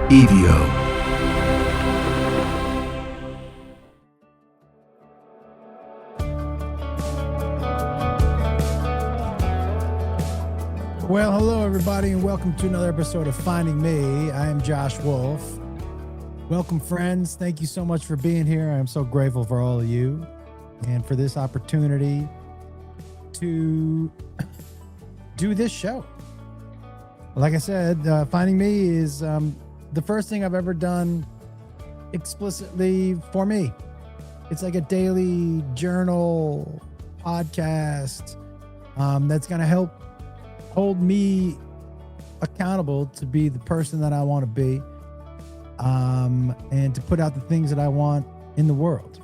EVO. Well, hello, everybody, and welcome to another episode of Finding Me. I am Josh Wolf. Welcome, friends. Thank you so much for being here. I'm so grateful for all of you and for this opportunity to do this show. Like I said, Finding Me is the first thing I've ever done explicitly for me. It's like a daily journal podcast that's going to help hold me accountable to be the person that I want to be, and to put out the things that I want in the world.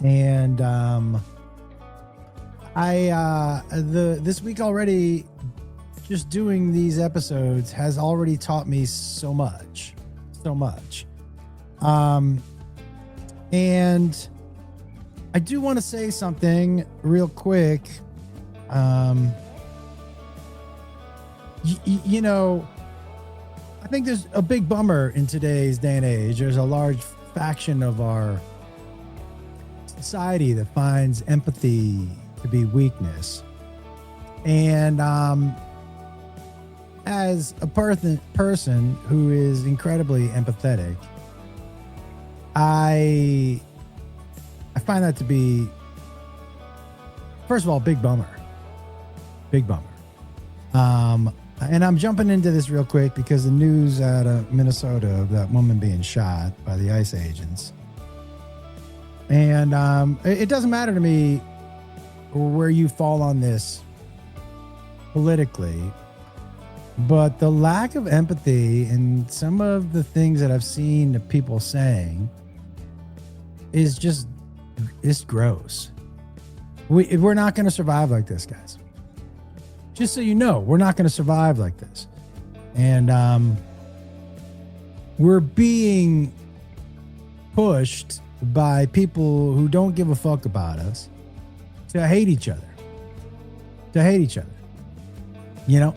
And this week already, just doing these episodes has already taught me so much. And I do want to say something real quick. You know, I think there's a big bummer in today's day and age. There's a large faction of our society that finds empathy to be weakness. And as a person who is incredibly empathetic, I find that to be, first of all, big bummer. And I'm jumping into this real quick because the news out of Minnesota of that woman being shot by the ICE agents. And it doesn't matter to me where you fall on this politically, but the lack of empathy and some of the things that I've seen people saying is just, it's gross. We're not going to survive like this, guys. Just so you know, we're not going to survive like this. And we're being pushed by people who don't give a fuck about us to hate each other. You know?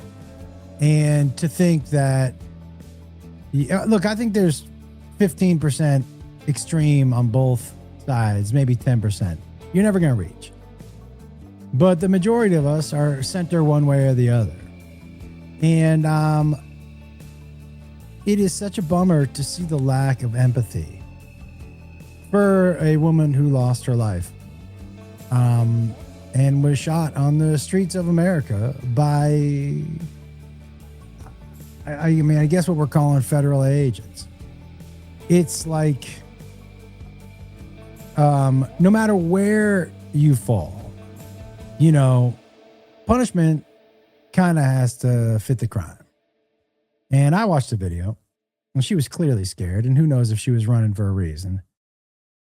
And to think that, look, I think there's 15% extreme on both sides, maybe 10%. You're never going to reach. But the majority of us are center one way or the other. And it is such a bummer to see the lack of empathy for a woman who lost her life and was shot on the streets of America by, I guess what we're calling federal agents. It's like, no matter where you fall, you know, punishment kind of has to fit the crime. And I watched the video and she was clearly scared, and who knows if she was running for a reason.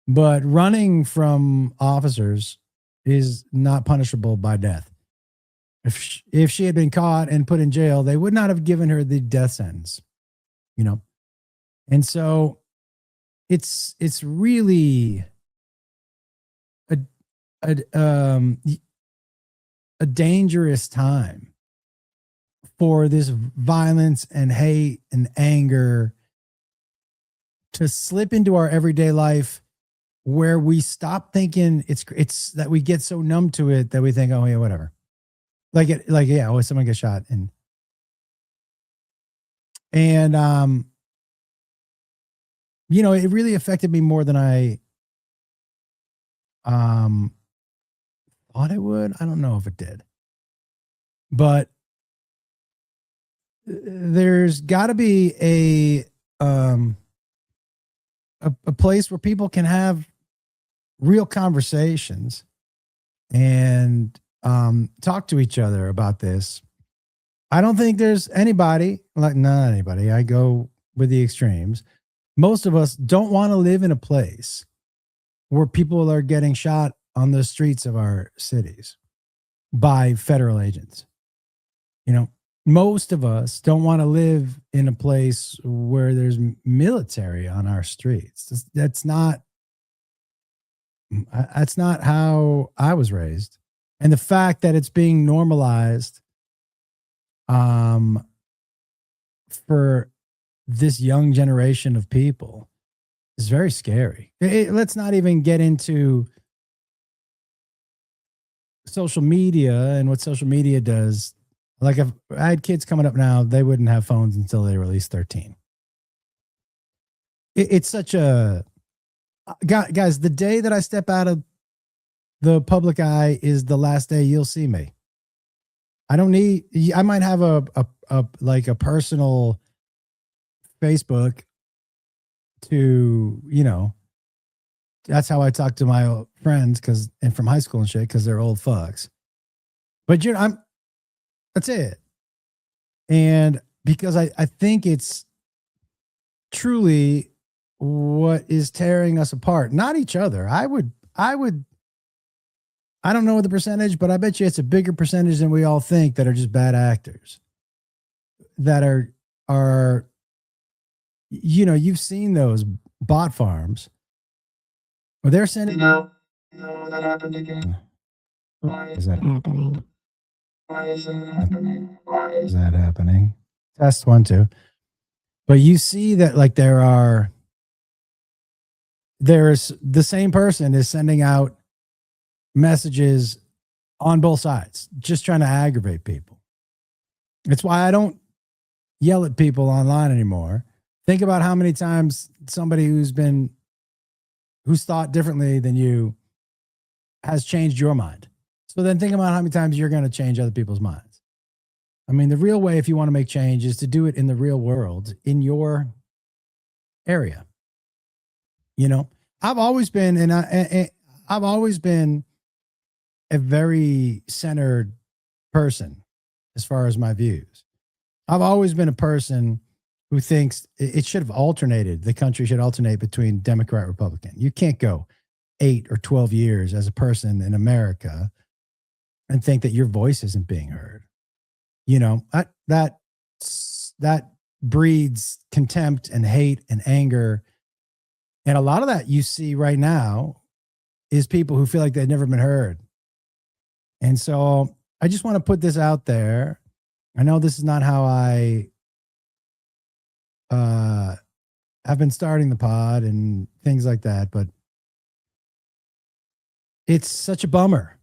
But running from officers is not punishable by death. If she had been caught and put in jail, they would not have given her the death sentence, you know? And so it's really a dangerous time for this violence and hate and anger to slip into our everyday life, where we stop thinking it's that we get so numb to it that we think, oh yeah, whatever. Oh, someone gets shot. And you know, it really affected me more than I thought it would. I don't know if it did, but there's got to be a place where people can have real conversations and talk to each other about this. I don't think there's anybody, like not anybody, I go with the extremes. Most of us don't want to live in a place where people are getting shot on the streets of our cities by federal agents. You know, most of us don't want to live in a place where there's military on our streets. That's not how I was raised. And the fact that it's being normalized for this young generation of people is very scary. Let's not even get into social media and what social media does. Like if I had kids coming up now, they wouldn't have phones until they were at least 13. It's such a guys, the day that I step out of the public eye is the last day you'll see me. I might have a like a personal Facebook to, that's how I talk to my friends and from high school and shit, because they're old fucks. But that's it. And because I think it's truly what is tearing us apart, not each other. I don't know the percentage, but I bet you it's a bigger percentage than we all think that are just bad actors. That are you've seen those bot farms where they're sending. No, that happened again. Why is that happening? Why is that happening? Why is that happening? Test 1, 2. But you see that like there's the same person is sending out messages on both sides, just trying to aggravate people. It's why I don't yell at people online anymore. Think about how many times somebody who's thought differently than you has changed your mind. So then think about how many times you're going to change other people's minds. I mean, the real way, if you want to make change, is to do it in the real world, in your area. I've always been, I've always been a very centered person as far as my views. I've always been a person who thinks it should have alternated. The country should alternate between Democrat, Republican. You can't go 8 or 12 years as a person in America and think that your voice isn't being heard. That breeds contempt and hate and anger. And a lot of that you see right now is people who feel like they've never been heard. And so I just want to put this out there. I know this is not how I have been starting the pod and things like that, but it's such a bummer,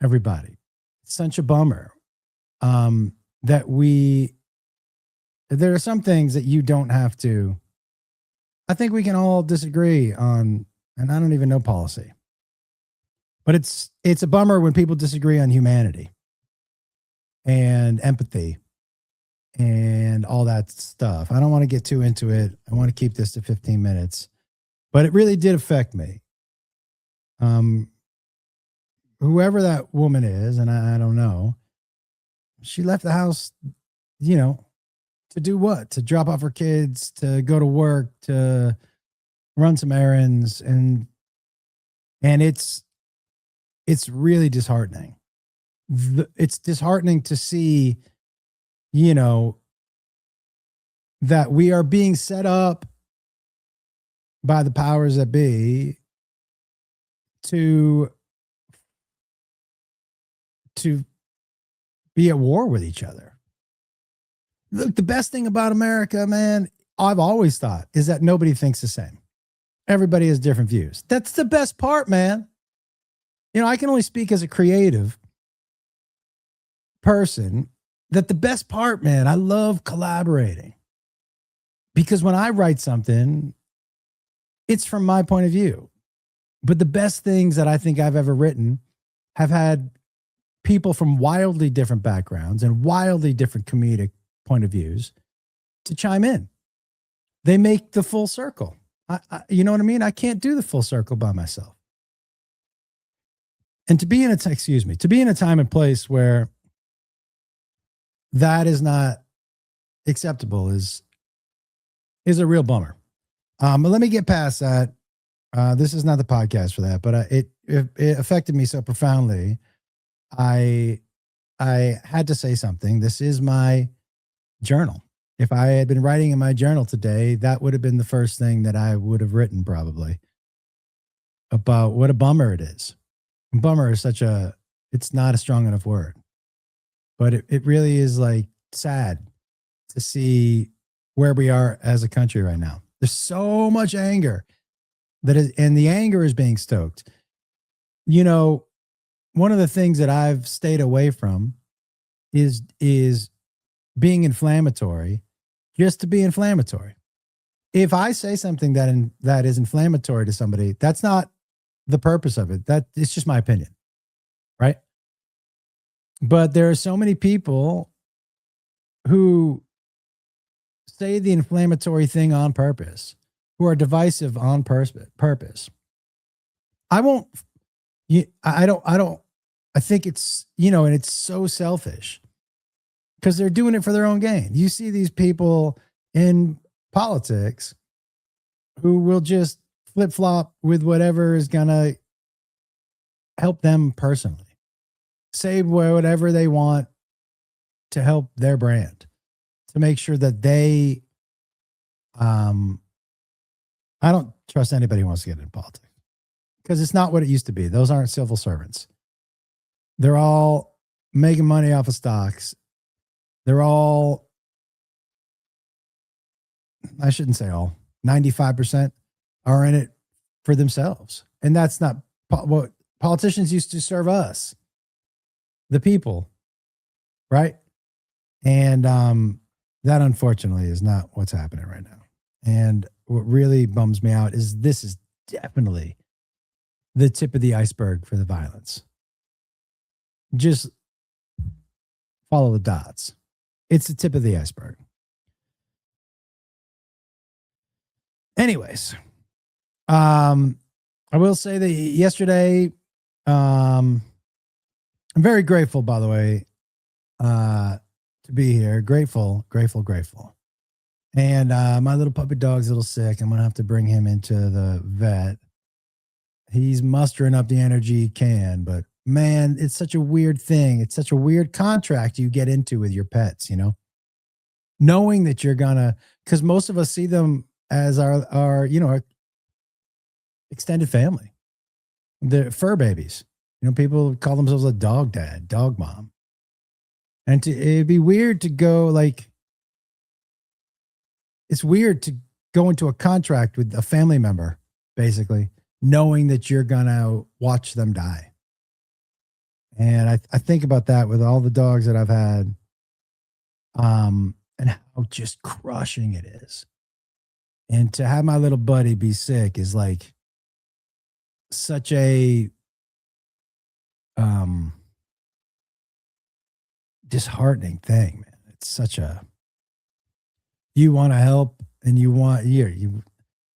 everybody. It's such a bummer that there are some things that you don't have to. I think we can all disagree on, and I don't even know policy, but it's a bummer when people disagree on humanity and empathy and all that stuff. I don't want to get too into it. I want to keep this to 15 minutes, but it really did affect me. Whoever that woman is, and I don't know, she left the house, to do what? To drop off her kids, to go to work, to run some errands. And it's really disheartening. It's disheartening to see, that we are being set up by the powers that be to be at war with each other. Look, the best thing about America, man, I've always thought, is that nobody thinks the same. Everybody has different views. That's the best part, man. I can only speak as a creative person. That the best part, man, I love collaborating. Because when I write something, it's from my point of view. But the best things that I think I've ever written have had people from wildly different backgrounds and wildly different comedic point of views to chime in. They make the full circle. You know what I mean? I can't do the full circle by myself. And to be in a time and place where that is not acceptable is a real bummer. But let me get past that. This is not the podcast for that, but it affected me so profoundly. I had to say something. This is my journal. If I had been writing in my journal today, that would have been the first thing that I would have written, probably, about what a bummer it is. Bummer is it's not a strong enough word, but it really is like sad to see where we are as a country right now. There's so much anger and the anger is being stoked. You know, one of the things that I've stayed away from is being inflammatory just to be inflammatory. If I say something that is inflammatory to somebody, that's not the purpose of it. That it's just my opinion, right? But there are so many people who say the inflammatory thing on purpose, who are divisive on purpose. I won't. I think it's, and it's so selfish because they're doing it for their own gain. You see these people in politics who will just flip flop with whatever is going to help them personally, say whatever they want to help their brand, to make sure that they, I don't trust anybody who wants to get into politics because it's not what it used to be. Those aren't civil servants. They're all making money off of stocks. They're all, I shouldn't say all, 95% are in it for themselves. And that's not what politicians used to serve us, the people, right? And that unfortunately is not what's happening right now. And what really bums me out is this is definitely the tip of the iceberg for the violence. Just follow the dots. It's the tip of the iceberg. Anyways, I will say that yesterday, I'm very grateful, by the way, to be here. Grateful. And my little puppy dog's a little sick. I'm going to have to bring him into the vet. He's mustering up the energy he can, but man, it's such a weird thing. It's such a weird contract you get into with your pets, knowing that you're gonna, because most of us see them as our extended family. The fur babies, people call themselves a dog dad, dog mom. And it'd be weird to go it's weird to go into a contract with a family member, basically, knowing that you're gonna watch them die. And I think about that with all the dogs that I've had, and how just crushing it is. And to have my little buddy be sick is like such a disheartening thing, man. It's such a, you want to help and you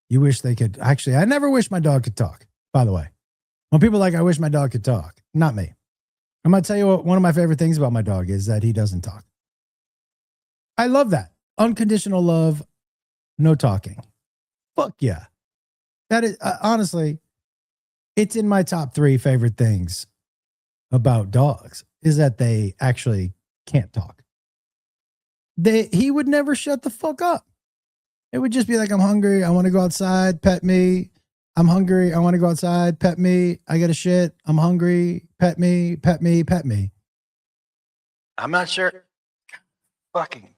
wish they could. Actually, I never wish my dog could talk, by the way. When people are like, I wish my dog could talk, not me. I'm going to tell you what one of my favorite things about my dog is that he doesn't talk. I love that. Unconditional love, no talking. Fuck yeah. That is, honestly, it's in my top 3 favorite things about dogs is that they actually can't talk. He would never shut the fuck up. It would just be like, I'm hungry. I want to go outside. Pet me. I'm hungry. I want to go outside. Pet me. I got a shit. I'm hungry. Pet me. Pet me. Pet me. I'm not sure. Fucking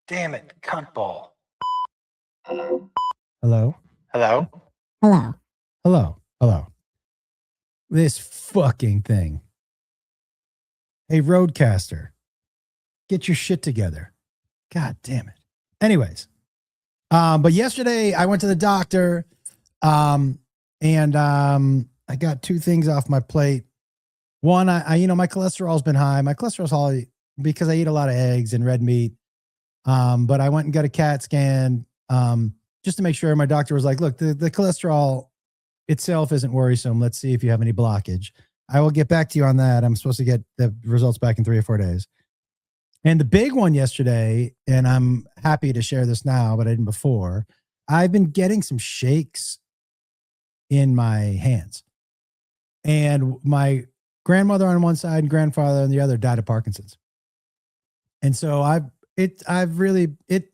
damn it. Cunt ball. Hello? Hello? Hello. Hello. This fucking thing. Hey, Roadcaster. Get your shit together. God damn it. Anyways. But yesterday I went to the doctor. And I got 2 things off my plate. One, I my cholesterol's been high. My cholesterol's high because I eat a lot of eggs and red meat. But I went and got a CAT scan just to make sure. My doctor was like, look, the cholesterol itself isn't worrisome. Let's see if you have any blockage. I will get back to you on that. I'm supposed to get the results back in 3 or 4 days. And the big one yesterday, and I'm happy to share this now, but I didn't before, I've been getting some shakes in my hands. And my grandmother on one side and grandfather on the other died of Parkinson's. And so it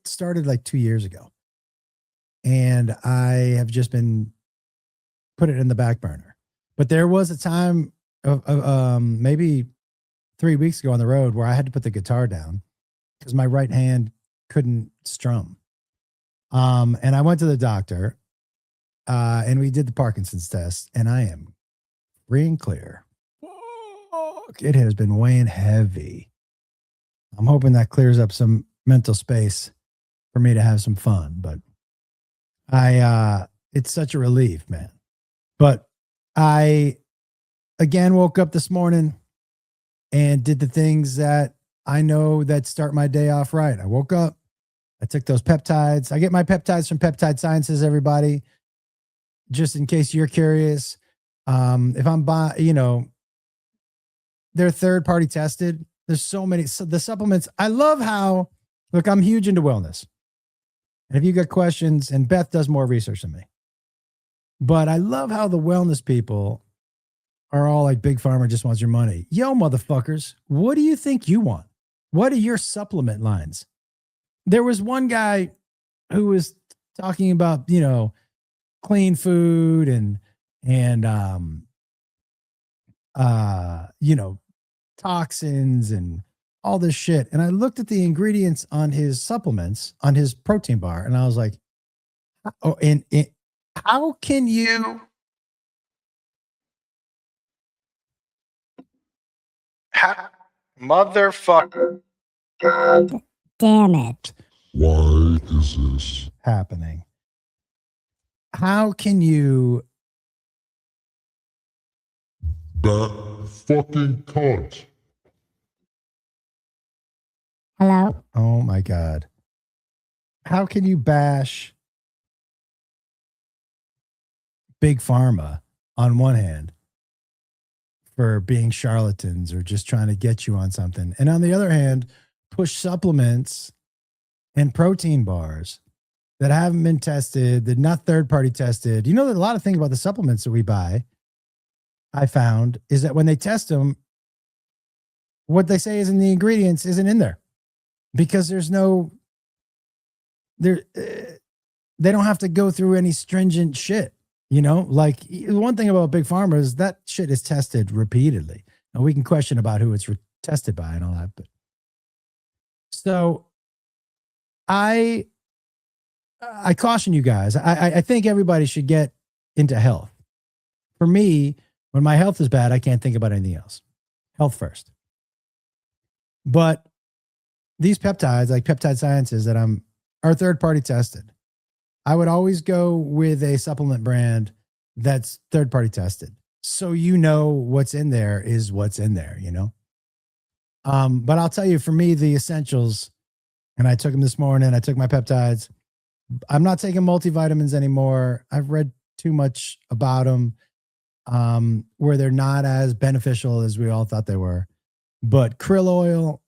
started like 2 years ago. And I have just been put it in the back burner. But there was a time of maybe 3 weeks ago on the road where I had to put the guitar down because my right hand couldn't strum. And I went to the doctor, and we did the Parkinson's test, and I am free and clear. It has been weighing heavy. I'm hoping that clears up some mental space for me to have some fun, but it's such a relief, man. But I again woke up this morning and did the things that I know that start my day off right. I woke up, I took those peptides. I get my peptides from Peptide Sciences, everybody. Just in case you're curious, if I'm they're third party tested. There's so many. So the supplements, I love how, look, I'm huge into wellness. And if you got questions, and Beth does more research than me, but I love how the wellness people are all like, Big Pharma just wants your money. Yo, motherfuckers, what do you think you want? What are your supplement lines? There was one guy who was talking about, clean food and toxins and all this shit. And I looked at the ingredients on his supplements, on his protein bar, and I was like, oh, and how can you motherfucker? God damn it. Why is this happening? How can you? that fucking cunt? Hello? Oh my God. How can you bash Big Pharma on one hand for being charlatans or just trying to get you on something, and on the other hand, push supplements and protein bars that haven't been tested, that not third-party tested? You know, that a lot of things about the supplements that we buy, I found, is that when they test them, what they say is in the ingredients isn't in there, because they don't have to go through any stringent shit. Like, the one thing about Big Pharma is that shit is tested repeatedly. Now, we can question about who it's tested by and all that, but so I caution you guys. I think everybody should get into health. For me, when my health is bad, I can't think about anything else. Health first. But these peptides, like Peptide Sciences, are third-party tested. I would always go with a supplement brand that's third-party tested, so what's in there is what's in there. But I'll tell you, for me, the essentials, and I took them this morning. I took my peptides. I'm not taking multivitamins anymore. I've read too much about them, where they're not as beneficial as we all thought they were. But krill oil,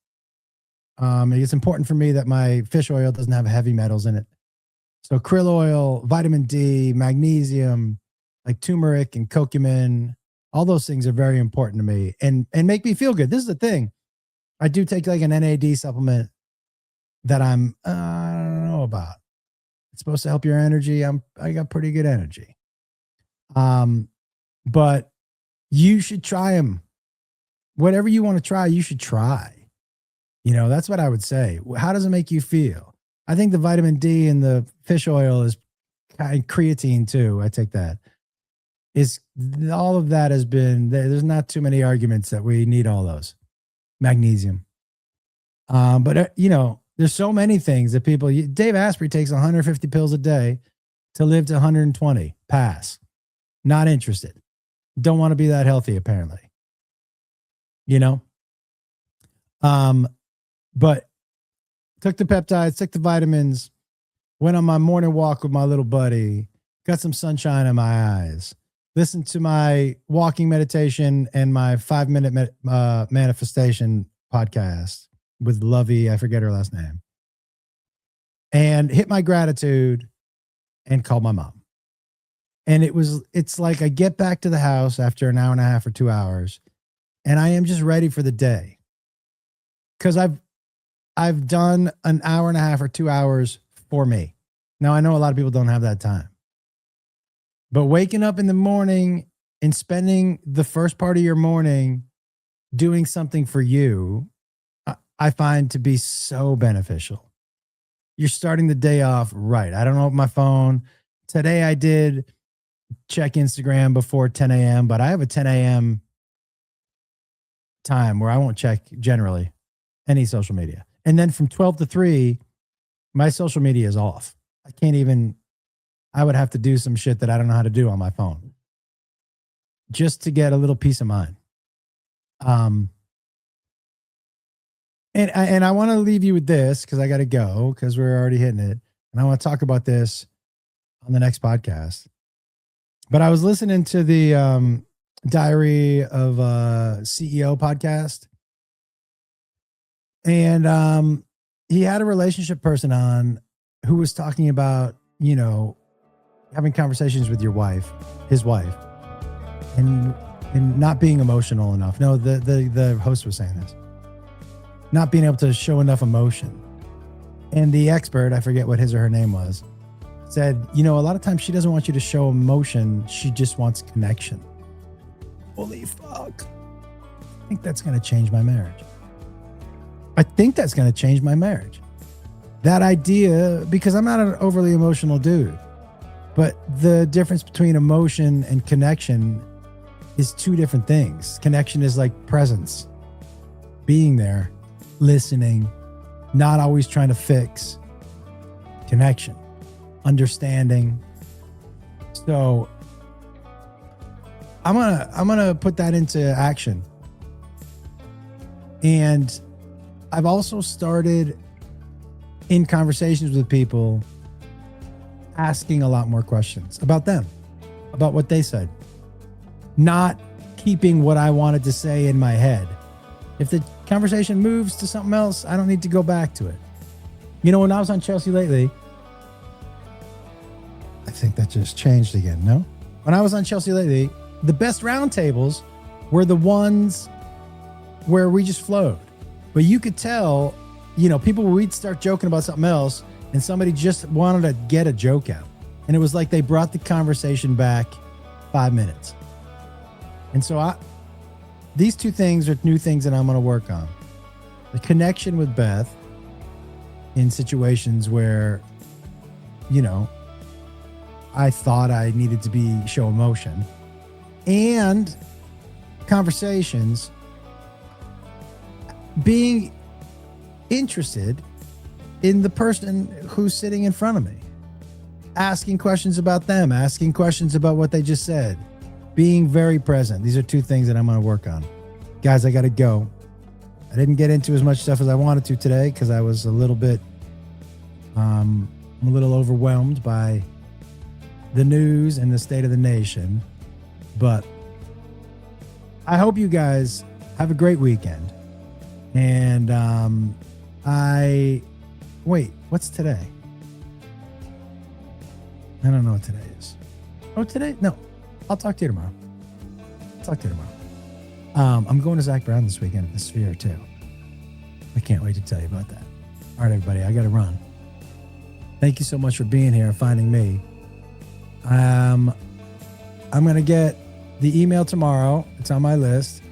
it's important for me that my fish oil doesn't have heavy metals in it. So krill oil, vitamin D, magnesium, like turmeric and curcumin, all those things are very important to me and make me feel good. This is the thing. I do take like an NAD supplement that I don't know about. It's supposed to help your energy. I got pretty good energy. But you should try them. Whatever you want to try, you should try. That's what I would say. How does it make you feel? I think the vitamin D and the fish oil is creatine too. I take that. All of that has been, there's not too many arguments that we need all those. Magnesium. But there's so many things that people, Dave Asprey takes 150 pills a day to live to 120. Pass. Not interested. Don't want to be that healthy, apparently. But took the peptides, took the vitamins, went on my morning walk with my little buddy, got some sunshine in my eyes, listened to my walking meditation and my 5-minute manifestation podcast with Lovey, I forget her last name, and hit my gratitude and called my mom. And it's like I get back to the house after an hour and a half or 2 hours, and I am just ready for the day. Because I've done an hour and a half or 2 hours for me. Now, I know a lot of people don't have that time. But waking up in the morning and spending the first part of your morning doing something for you, I find to be so beneficial. you're starting the day off right. I don't know my phone. Today I did check Instagram before 10 a.m., but I have a 10 a.m. time where I won't check generally any social media. And then from 12 to 3, my social media is off. I would have to do some shit that I don't know how to do on my phone just to get a little peace of mind. And I want to leave you with this because I got to go because we're already hitting it. And I want to talk about this on the next podcast. But I was listening to the Diary of a CEO podcast. And he had a relationship person on who was talking about, having conversations with his wife, and not being emotional enough. No, the host was saying this. Not being able to show enough emotion. And the expert, I forget what his or her name was, said, a lot of times she doesn't want you to show emotion. She just wants connection. Holy fuck. I think that's going to change my marriage. That idea, because I'm not an overly emotional dude, but the difference between emotion and connection is two different things. Connection is like presence, being there, listening, not always trying to fix. Connection, understanding. So I'm gonna put that into action. And I've also started in conversations with people asking a lot more questions about them, about what they said, not keeping what I wanted to say in my head. If the conversation moves to something else, I don't need to go back to it. When I was on Chelsea Lately, I think that just changed again, no? When I was on Chelsea Lately, the best roundtables were the ones where we just flowed. But you could tell, people, we'd start joking about something else and somebody just wanted to get a joke out. And it was like they brought the conversation back 5 minutes. And so these two things are new things that I'm going to work on. The connection with Beth in situations where, I thought I needed to show emotion, and conversations, being interested in the person who's sitting in front of me, asking questions about them, asking questions about what they just said, being very present. These are two things that I'm going to work on. Guys, I got to go. I didn't get into as much stuff as I wanted to today because I was a little bit, I'm a little overwhelmed by the news and the state of the nation. But I hope you guys have a great weekend. And wait, what's today? I don't know what today is. Oh, today? No, I'll talk to you tomorrow. I'm going to Zach Brown this weekend at the Sphere too. I can't wait to tell you about that. All right, everybody, I got to run. Thank you so much for being here and finding me. I'm going to get the email tomorrow. It's on my list.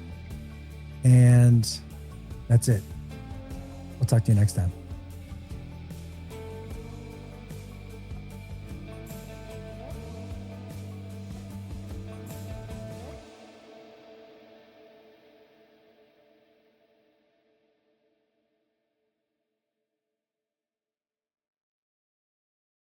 And that's it. We'll talk to you next time.